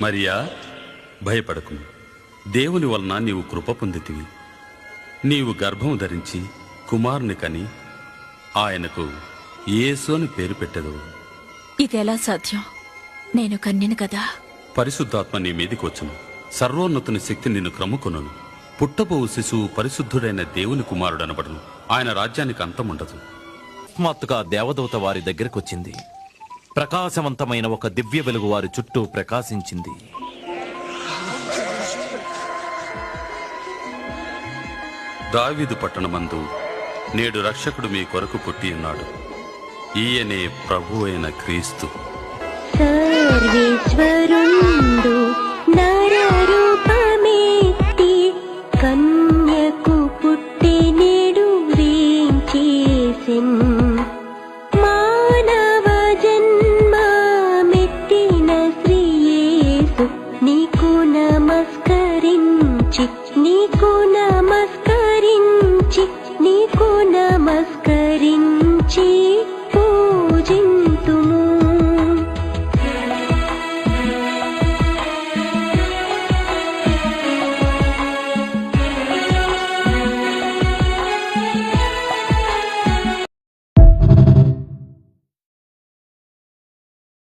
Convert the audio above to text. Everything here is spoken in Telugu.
మరియా, భయపడకుము. దేవుని వలన నీవు కృప పొందితివి. నీవు గర్భము ధరించి కుమారుని కని ఆయనకు యేసు అని పేరు పెట్టెదవు. ఇదెలా సాధ్యం? నేను కన్యను కదా. పరిశుద్ధాత్మ నీ మీదికి వచ్చును. సర్వోన్నతుని శక్తి నిన్ను క్రమ్ముకొనును. పుట్టబోవు శిశువు పరిశుద్ధుడైన దేవుని కుమారుడనబడును. ఆయన రాజ్యానికి అంతముండదు. అకస్మాత్తుగా దేవదూత వారి దగ్గరకొచ్చింది. ప్రకాశవంతమైన ఒక దివ్య వెలుగు వారి చుట్టూ ప్రకాశించింది. దావీదు పట్టణమందు నేడు రక్షకుడు మీ కొరకు పుట్టి ఉన్నాడు. ఈయనే ప్రభు అయిన క్రీస్తు. సర్వేశ్వరుండు నరరూపమెత్తి కన్యకు పుట్టి నేడు వేంచేసెన్. మానవ జన్మమెత్తిన శ్రీయేసు నీకు నమస్కరించి నీకు